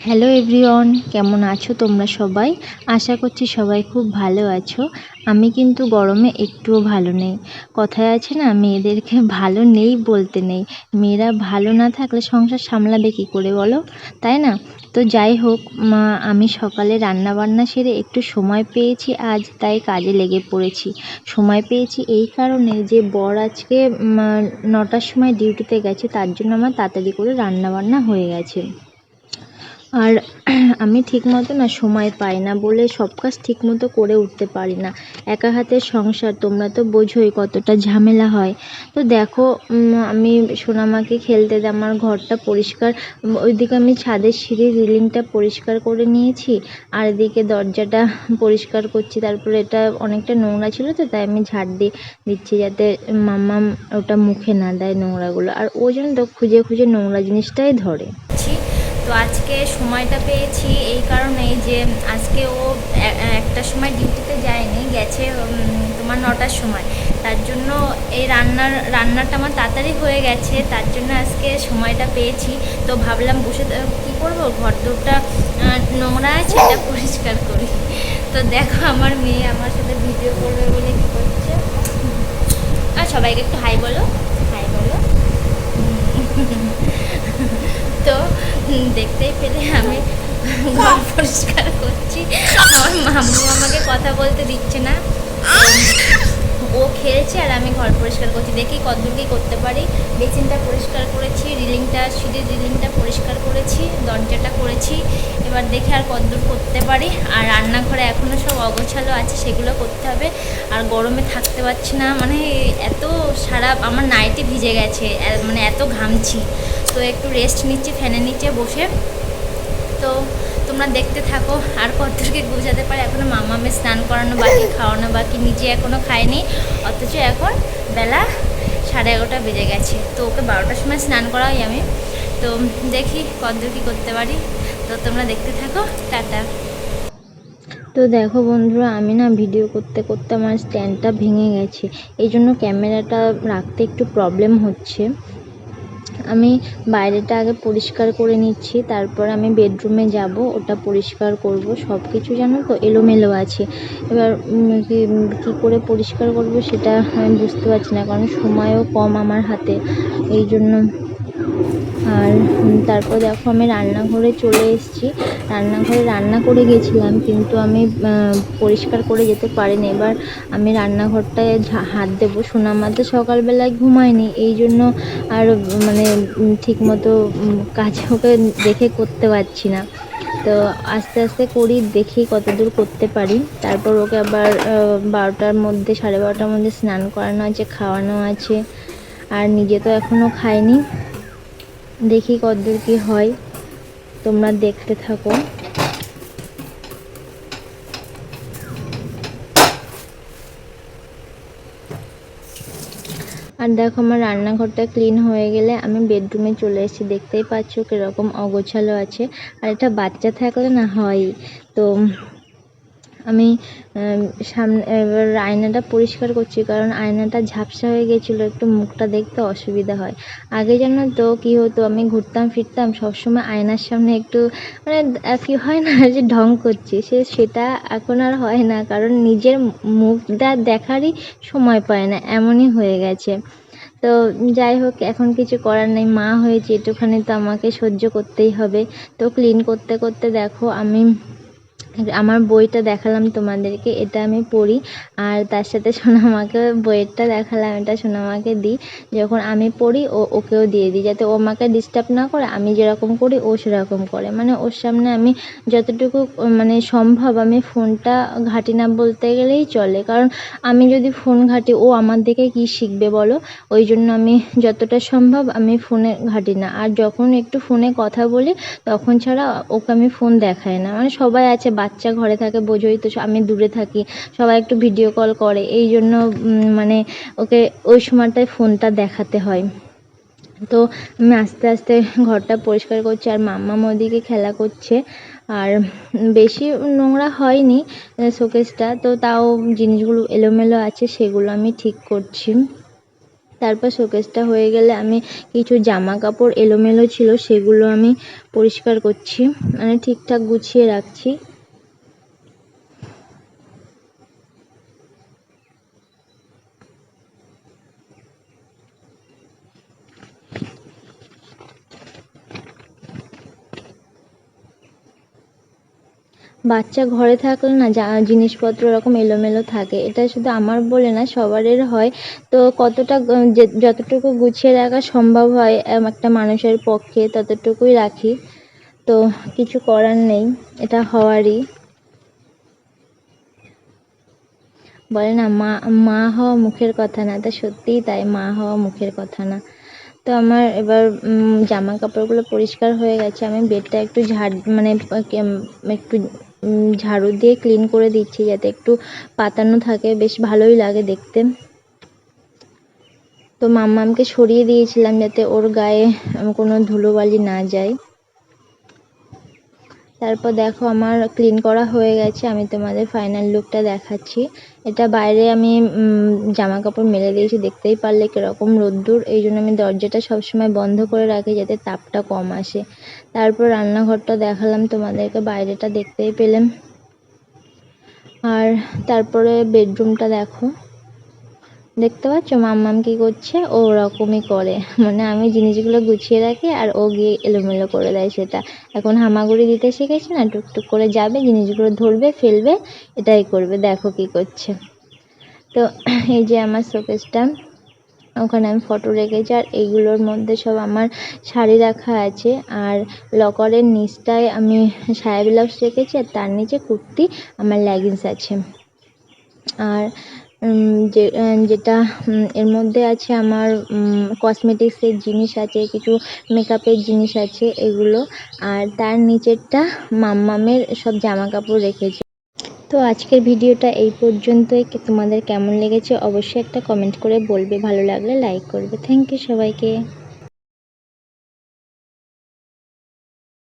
Hello everyone, কেমন আছো তোমরা সবাই? আশা করছি সবাই খুব ভালো আছো। আমি কিন্তু গরমে একটুও ভালো নেই। কথায় আছে না, মেয়েদেরকে ভালো নেই বলতে নেই। মেয়েরা ভালো না থাকলে সংসার সামলাবে কী করে বলো, তাই না? তো যাই হোক, আমি সকালে রান্নাবান্না সেরে একটু সময় পেয়েছি আজ, তাই কাজে লেগে পড়েছি। সময় পেয়েছি এই কারণে যে বর আজকে 9টার সময় ডিউটিতে গেছে, তার জন্য আমার তাড়াতাড়ি করে রান্নাবান্না হয়ে গেছে। আর আমি ঠিকমতো না সময় পাই না বলে সব কাজ ঠিকমতো করে উঠতে পারি না। একা হাতের সংসার, তোমরা তো বোঝোই কতটা ঝামেলা হয়। তো দেখো, আমি সোনামাকে খেলতে দিয়ে আমার ঘরটা পরিষ্কার, ওইদিকে আমি ছাদের সিঁড়ির রিলিংটা পরিষ্কার করে নিয়েছি, আর এদিকে দরজাটা পরিষ্কার করছি। তারপরে এটা অনেকটা নোংরা ছিল, তো তাই আমি ঝাড় দিয়ে দিচ্ছি যাতে মাম্মাম ওটা মুখে না দেয় নোংরাগুলো। আর ওই জন্য তো খুঁজে খুঁজে নোংরা জিনিসটাই ধরে। তো আজকে সময়টা পেয়েছি এই কারণেই যে আজকে ও একটা সময় ডিউটিতে যায়নি, গেছে তোমার 9টার সময়। তার জন্য এই রান্নাটা আমার তাড়াতাড়ি হয়ে গেছে, তার জন্য আজকে সময়টা পেয়েছি। তো ভাবলাম বসে কী করবো, ঘর দোরটা নোংরা আছে, এটা পরিষ্কার করি। তো দেখো আমার মেয়ে আমার সাথে ভিডিও করবে বলে কী করছে। আর সবাইকে একটু হাই বলো, হাই বলো। তো দেখতেই পেলে আমি ঘর পরিষ্কার করছি। আমার মাম্মু আমাকে কথা বলতে দিচ্ছে না, ও খেলছে আর আমি ঘর পরিষ্কার করছি। দেখি কতদূর কী করতে পারি। বেসিনটা পরিষ্কার করেছি, সিঁড়ির রিলিংটা পরিষ্কার করেছি, দরজাটা করেছি। এবার দেখি আর কতদূর করতে পারি। আর রান্নাঘরে এখনও সব অগোছালো আছে, সেগুলো করতে হবে। আর গরমে থাকতে পারছি না, মানে এত সারা আমার নাইটি ভিজে গেছে, মানে এত ঘামছি। তো একটু রেস্ট নিচ্ছি ফ্যানের নিচে বসে। তো তোমরা দেখতে থাকো আর কতটুকু বোঝাতে পারে। এখনও মামামে স্নান করানো বাকি, খাওয়ানো বাকি, নিজে এখনও খায়নি। অথচ এখন বেলা 11:30 বেজে গেছে। তো ওকে 12টার সময় স্নান করাই আমি। তো দেখি কতদূর কী করতে পারি। তো তোমরা দেখতে থাকো, টাটা। তো দেখো বন্ধুরা, আমি না ভিডিও করতে করতে আমার স্ট্যান্ডটা ভেঙে গেছে, এই জন্য ক্যামেরাটা রাখতে একটু প্রবলেম হচ্ছে। আমি বাইরেটা আগে পরিষ্কার করে নিচ্ছি, তারপর আমি বেডরুমে যাব, ওটা পরিষ্কার করব। সব কিছু জানো তো এলোমেলো আছে। এবার কী করে পরিষ্কার করব সেটা আমি বুঝতে পারছি না, কারণ সময়ও কম আমার হাতে, এই জন্য। আর তারপর দেখো আমি রান্নাঘরে চলে এসেছি। রান্নাঘরে রান্না করে গেছিলাম, কিন্তু আমি পরিষ্কার করে যেতে পারিনি। এবার আমি রান্নাঘরটায় হাত দেবো। সোনামা তো সকালবেলায় ঘুমায়নি, এই জন্য আর মানে ঠিকমতো কাজ ওকে দেখে করতে পারছি না। তো আস্তে আস্তে করি, দেখি কতদূর করতে পারি। তারপর ওকে আবার 12টার মধ্যে, 12:30টার মধ্যে স্নান করানো আছে, খাওয়ানো আছে। আর নিজে তো এখনও খাইনি, দেখি কতদূর কি হয়, তোমরা দেখতে থাকো। আর দেখো আমার রান্নাঘরটা ক্লিন হয়ে গেলে আমি বেডরুমে চলে এসেছি। দেখতেই পাচ্ছ কীরকম অগোছালো আছে, আর এটা বাচ্চা থাকলে না হয়। তো আমি সামনে এবার আয়নাটা পরিষ্কার করছি, কারণ আয়নাটা ঝাপসা হয়ে গেছিলো, একটু মুখটা দেখতে অসুবিধা হয়। আগে জানো তো কী হতো, আমি ঘুরতাম ফিরতাম সবসময় আয়নার সামনে একটু মানে কী হয় না যে ঢং করছি, সেটা এখন আর হয় না, কারণ নিজের মুখটা দেখারই সময় পায় না, এমনই হয়ে গেছে। তো যাই হোক, এখন কিছু করার নেই, মা হয়েছে একটুখানি তো আমাকে সহ্য করতেই হবে। তো ক্লিন করতে করতে দেখো আমি আমার বইটা দেখালাম তোমাদেরকে, এটা আমি পড়ি। আর তার সাথে সোনামাকে বইয়েরটা দেখালাম, এটা সোনামাকে দিই। যখন আমি পড়ি ওকেও দিয়ে দিই, যাতে ও আমাকে ডিস্টার্ব না করে। আমি যেরকম করি ও সেরকম করে, মানে ওর সামনে আমি যতটুকু মানে সম্ভব আমি ফোনটা ঘাঁটি না বলতে গেলেই চলে, কারণ আমি যদি ফোন ঘাঁটি ও আমার দেখে কী শিখবে বলো। ওই জন্য আমি যতটা সম্ভব আমি ফোনে ঘাঁটি না। আর যখন একটু ফোনে কথা বলি তখন ছাড়া ওকে আমি ফোন দেখাই না। মানে সবাই আছে, বাচ্চা ঘরে থাকে, বোঝোই তো, আমি দূরে থাকি, সবাই একটু ভিডিও কল করে, এই জন্য মানে ওকে ওই সময়টায় ফোনটা দেখাতে হয়। তো আমি আস্তে আস্তে ঘরটা পরিষ্কার করছি, আর মাম্মাম ওদিকে খেলা করছে। আর বেশি নোংরা হয়নি শোকেসটা, তো তাও জিনিসগুলো এলোমেলো আছে, সেগুলো আমি ঠিক করছি। তারপর শোকেসটা হয়ে গেলে আমি কিছু জামা কাপড় এলোমেলো ছিল সেগুলো আমি পরিষ্কার করছি, মানে ঠিকঠাক গুছিয়ে রাখছি। বাচ্চা ঘরে থাকলে না জিনিসপত্র এরকম এলোমেলো থাকে, এটা শুধু আমার বলে না সবারই হয়। তো কতটা যতটুকু গুছিয়ে রাখা সম্ভব হয় একটা মানুষের পক্ষে ততটুকুই রাখি। তো কিছু করার নেই, এটা হওয়ারই। বলে না মা মা হওয়া মুখের কথা না, তা সত্যিই তাই, মা হওয়া মুখের কথা না। তো আমার এবার জামা কাপড়গুলো পরিষ্কার হয়ে গেছে। আমি বেডটা একটু একটু ঝাড়ু দিয়ে ক্লিন করে দিচ্ছি যাতে একটু পাতানো থাকে, বেশ ভালোই লাগে দেখতে। তো মাম্মামকে সরিয়ে দিয়েছিলাম যাতে ওর গায়ে কোনো ধুলোবালি না যায়। তারপর দেখো আমার ক্লিন করা হয়ে গেছে, আমি তোমাদের ফাইনাল লুকটা দেখাচ্ছি। এটা বাইরে আমি জামা কাপড় মেলে দিয়েছি, দেখতেই পারলে কীরকম রোদ্দুর, এই জন্য আমি দরজাটা সবসময় বন্ধ করে রাখি যাতে তাপটা কম আসে। তারপর রান্নাঘরটা দেখালাম তোমাদেরকে, বাইরেটা দেখতেই পেলাম। আর তারপরে বেডরুমটা দেখো, দেখতে পাচ্ছ মাম্মাম কি করছে, ও ওরকমই করে, মানে আমি জিনিসগুলো গুছিয়ে রাখি আর ও গিয়ে এলোমেলো করে দেয় সেটা। এখন হামাগুড়ি দিতে শিখেছে না, টুকটুক করে যাবে জিনিসগুলো ধরবে ফেলবে, এটাই করবে, দেখো কি করছে। তো এই যে আমার শোকেসটা, ওখানে আমি ফটো রেখেছি আর এইগুলোর মধ্যে সব আমার শাড়ি রাখা আছে। আর লকারের নিচটায় আমি সায়া ব্লাউজ রেখেছি আর তার নিচে কুর্তি আমার লেগিংস আছে। আর যেটা এর মধ্যে আছে আমার কসমেটিক্সের জিনিস আছে, কিছু মেকআপের জিনিস আছে এগুলো। আর তার নিচেরটা মাম্মামের সব জামা কাপড় রেখেছি। তো আজকের ভিডিওটা এই পর্যন্তই। তোমাদের কেমন লেগেছে অবশ্যই একটা কমেন্ট করে বলবে, ভালো লাগলে লাইক করবে। থ্যাংক ইউ সবাইকে।